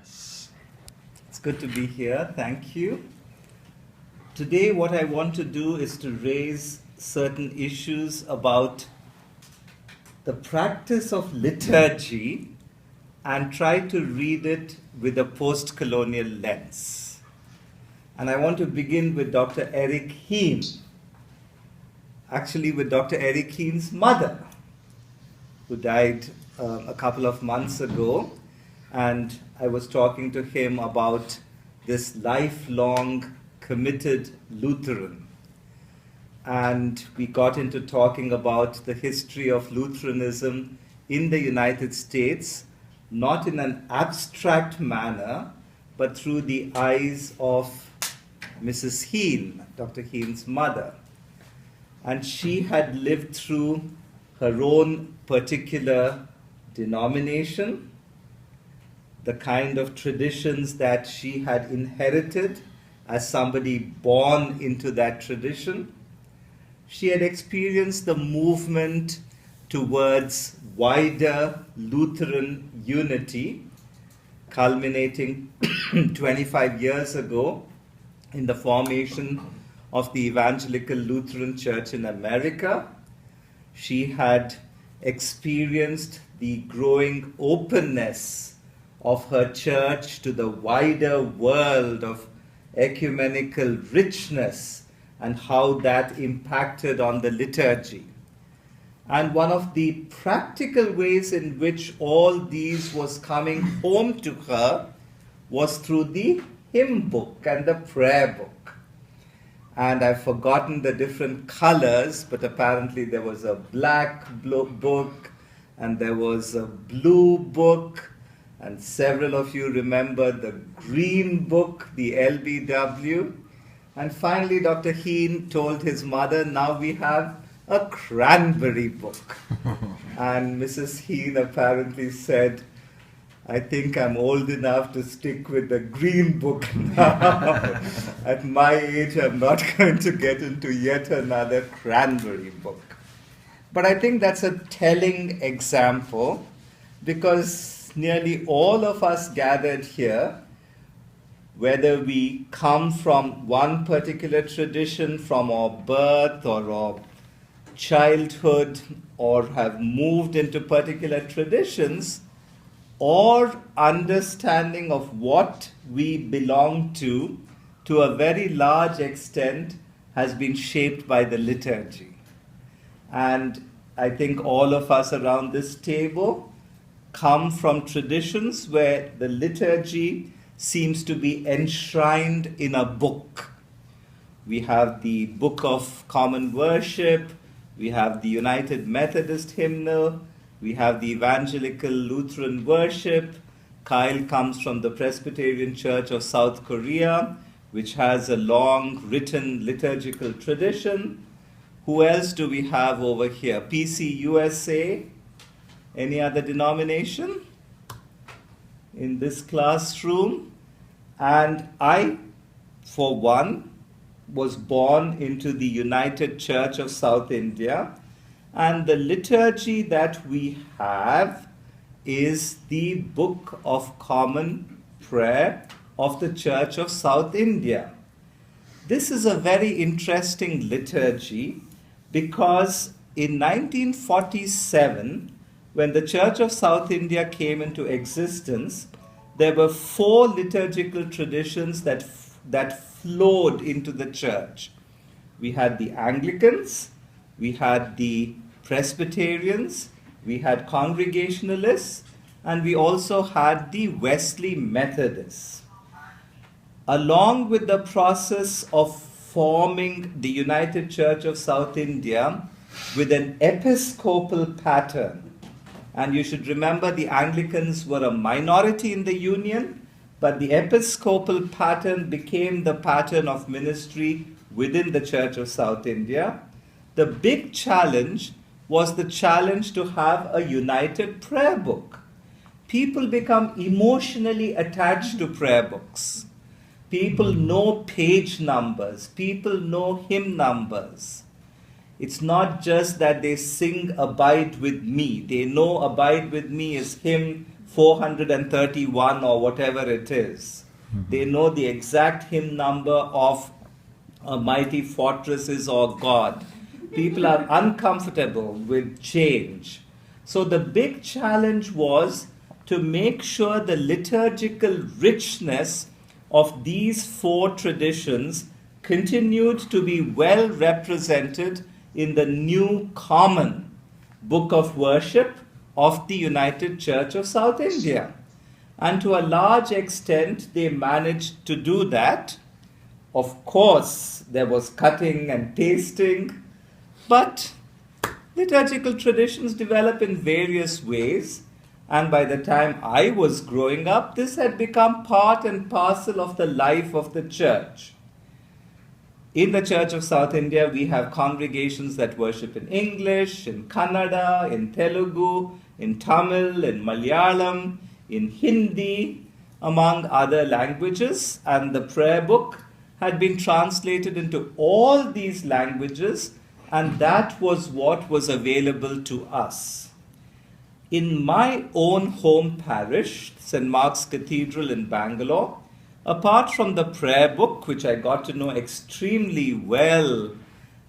Yes. It's good to be here. Thank you. Today, what I want to do is to raise certain issues about the practice of liturgy and try to read it with a post-colonial lens. And I want to begin with Dr. Eric Heen, actually with Dr. Eric Heen's mother, who died a couple of months ago. And I was talking to him about this lifelong committed Lutheran. And we got into talking about the history of Lutheranism in the United States, not in an abstract manner, but through the eyes of Mrs. Heen, Dr. Heen's mother. And she had lived through her own particular denomination, the kind of traditions that she had inherited as somebody born into that tradition. She had experienced the movement towards wider Lutheran unity, culminating 25 years ago in the formation of the Evangelical Lutheran Church in America. She had experienced the growing openness of her church to the wider world of ecumenical richness and how that impacted on the liturgy. And one of the practical ways in which all these was coming home to her was through the hymn book and the prayer book. And I've forgotten the different colors, but apparently there was a black book and there was a blue book, and several of you remember the green book, the LBW. And finally, Dr. Heen told his mother, now we have a cranberry book. And Mrs. Heen apparently said, I think I'm old enough to stick with the green book now. At my age, I'm not going to get into yet another cranberry book. But I think that's a telling example, because nearly all of us gathered here, whether we come from one particular tradition from our birth or our childhood, or have moved into particular traditions, or understanding of what we belong to a very large extent, has been shaped by the liturgy. And I think all of us around this table come from traditions where the liturgy seems to be enshrined in a book. We have the Book of Common Worship, we have the United Methodist Hymnal, we have the Evangelical Lutheran Worship. Kyle comes from the Presbyterian Church of South Korea, which has a long written liturgical tradition. Who else do we have over here? PCUSA. Any other denomination in this classroom? And I, for one, was born into the United Church of South India. And the liturgy that we have is the Book of Common Prayer of the Church of South India. This is a very interesting liturgy because in 1947, when the Church of South India came into existence, there were 4 liturgical traditions that flowed into the church. We had the Anglicans, we had the Presbyterians, we had Congregationalists, and we also had the Wesley Methodists. Along with the process of forming the United Church of South India with an episcopal pattern, and you should remember the Anglicans were a minority in the Union, but the episcopal pattern became the pattern of ministry within the Church of South India. The big challenge was the challenge to have a united prayer book. People become emotionally attached to prayer books. People know page numbers. People know hymn numbers. It's not just that they sing Abide With Me. They know Abide With Me is hymn 431 or whatever it is. They know the exact hymn number of A Mighty Fortress is Our God. People are uncomfortable with change. So the big challenge was to make sure the liturgical richness of these four traditions continued to be well represented in the new common book of worship of the United Church of South India. And to a large extent, they managed to do that. Of course, there was cutting and pasting, but liturgical traditions develop in various ways. And by the time I was growing up, this had become part and parcel of the life of the church. In the Church of South India, we have congregations that worship in English, in Kannada, in Telugu, in Tamil, in Malayalam, in Hindi, among other languages. And the prayer book had been translated into all these languages, and that was what was available to us. In my own home parish, St. Mark's Cathedral in Bangalore, apart from the prayer book, which I got to know extremely well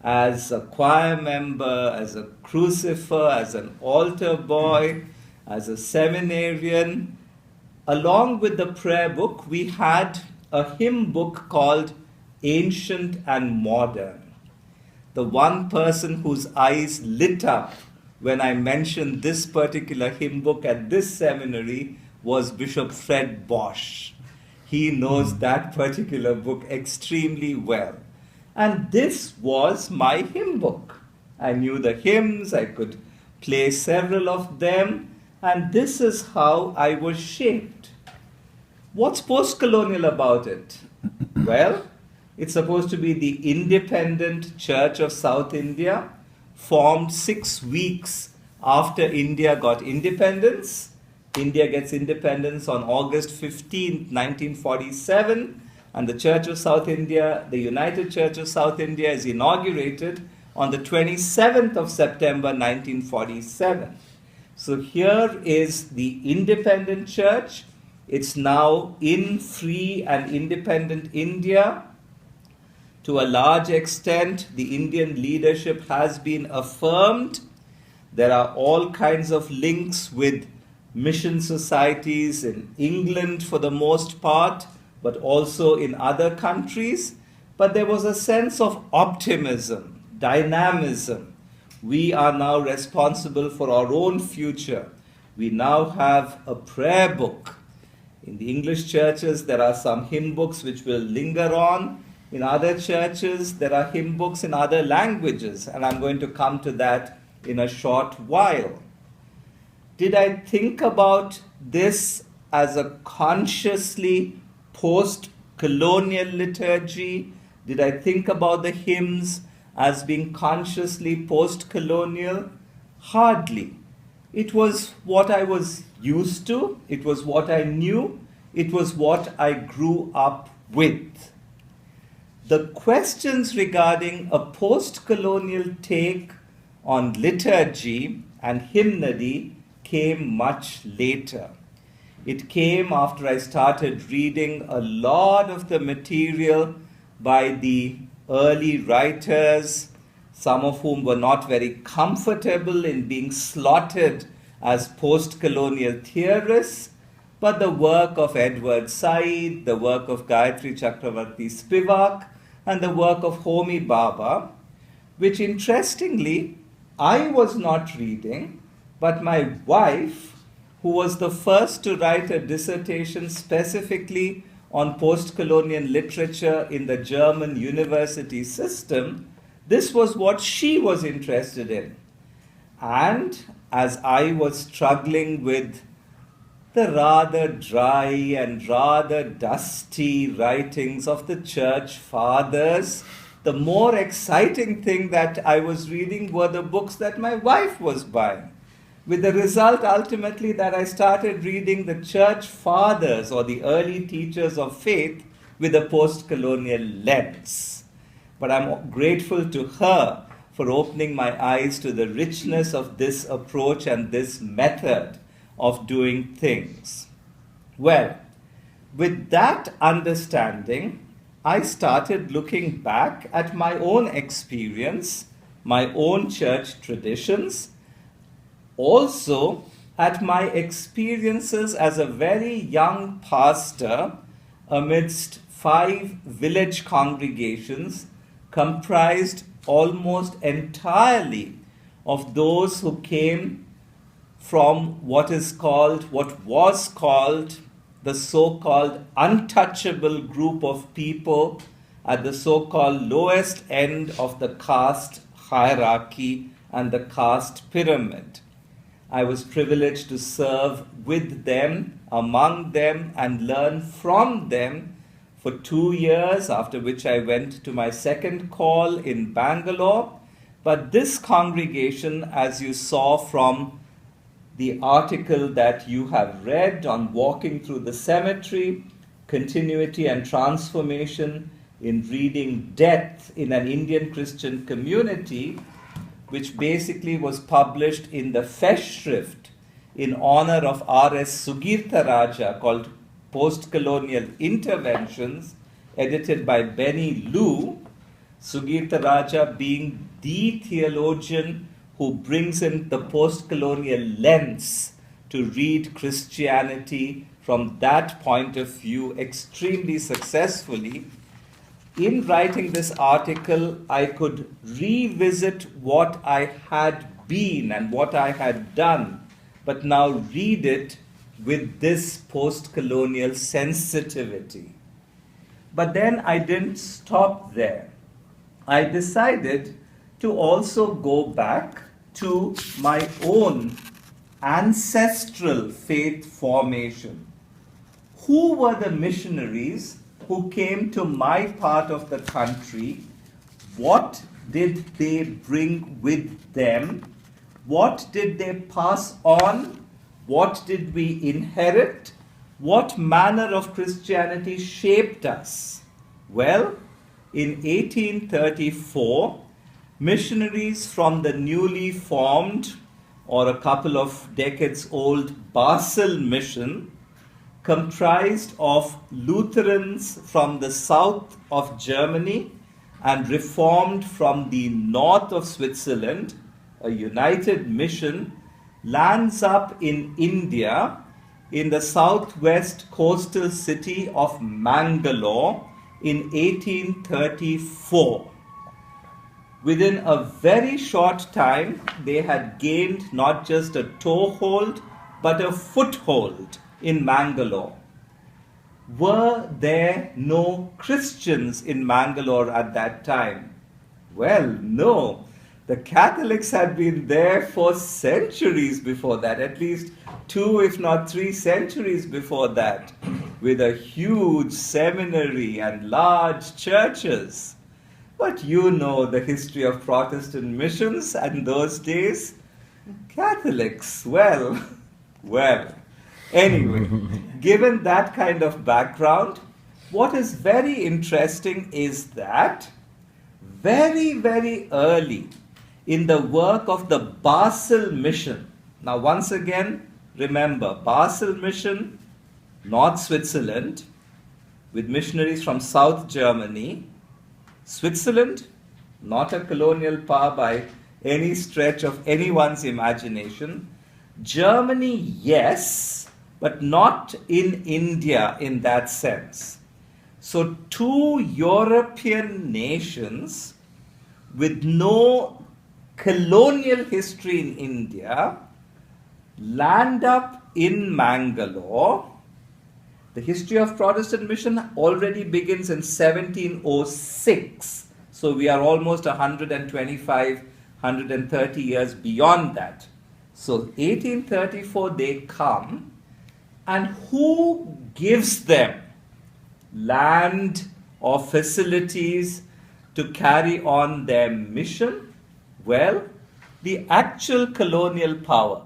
as a choir member, as a crucifer, as an altar boy, as a seminarian, along with the prayer book, we had a hymn book called Ancient and Modern. The one person whose eyes lit up when I mentioned this particular hymn book at this seminary was Bishop Fred Bosch. He knows that particular book extremely well. And this was my hymn book. I knew the hymns, I could play several of them, and this is how I was shaped. What's post-colonial about it? Well, it's supposed to be the independent Church of South India, formed 6 weeks after India got independence. India gets independence on August 15, 1947, and the Church of South India, the United Church of South India, is inaugurated on the 27th of September, 1947. So here is the independent church. It's now in free and independent India. To a large extent, the Indian leadership has been affirmed. There are all kinds of links with mission societies in England for the most part, but also in other countries. But there was a sense of optimism, dynamism. We are now responsible for our own future. We now have a prayer book. In the English churches, there are some hymn books which will linger on. In other churches, there are hymn books in other languages, and I'm going to come to that in a short while. Did I think about this as a consciously post-colonial liturgy? Did I think about the hymns as being consciously post-colonial? Hardly. It was what I was used to. It was what I knew. It was what I grew up with. The questions regarding a post-colonial take on liturgy and hymnody came much later. It came after I started reading a lot of the material by the early writers, some of whom were not very comfortable in being slotted as post-colonial theorists, but the work of Edward Said, the work of Gayatri Chakravarti Spivak, and the work of Homi Bhabha, which interestingly I was not reading, but my wife, who was the first to write a dissertation specifically on post-colonial literature in the German university system, this was what she was interested in. And as I was struggling with the rather dry and rather dusty writings of the church fathers, the more exciting thing that I was reading were the books that my wife was buying. With the result ultimately that I started reading the church fathers or the early teachers of faith with a post-colonial lens. But I'm grateful to her for opening my eyes to the richness of this approach and this method of doing things. Well, with that understanding, I started looking back at my own experience, my own church traditions, also at my experiences as a very young pastor amidst 5 village congregations comprised almost entirely of those who came from what was called the so-called untouchable group of people at the so-called lowest end of the caste hierarchy and the caste pyramid. I was privileged to serve with them, among them, and learn from them for 2 years, after which I went to my second call in Bangalore. But this congregation, as you saw from the article that you have read on walking through the cemetery, continuity and transformation in reading death in an Indian Christian community, which basically was published in the Festschrift in honor of R.S. Sugirtharaja, called Postcolonial Interventions, edited by Benny Liu, Sugirtharaja being the theologian who brings in the postcolonial lens to read Christianity from that point of view extremely successfully. In writing this article, I could revisit what I had been and what I had done, but now read it with this post-colonial sensitivity. But then I didn't stop there. I decided to also go back to my own ancestral faith formation. Who were the missionaries who came to my part of the country? What did they bring with them? What did they pass on? What did we inherit? What manner of Christianity shaped us? Well, in 1834, missionaries from the newly formed or a couple of decades old Basel mission, comprised of Lutherans from the south of Germany and Reformed from the north of Switzerland, a united mission, lands up in India in the southwest coastal city of Mangalore in 1834. Within a very short time, they had gained not just a toehold, but a foothold in Mangalore. Were there no Christians in Mangalore at that time? Well, no. The Catholics had been there for centuries before that, at least 2, if not 3 centuries before that, with a huge seminary and large churches. But you know the history of Protestant missions in those days. Catholics, well. Anyway, given that kind of background, what is very interesting is that very, very early in the work of the Basel mission, now once again, remember, Basel mission, North Switzerland, with missionaries from South Germany. Switzerland, not a colonial power by any stretch of anyone's imagination. Germany, yes, but not in India in that sense. So 2 European nations with no colonial history in India land up in Mangalore. The history of Protestant mission already begins in 1706. So we are almost 125, 130 years beyond that. So 1834 they come, and who gives them land or facilities to carry on their mission? Well, the actual colonial power,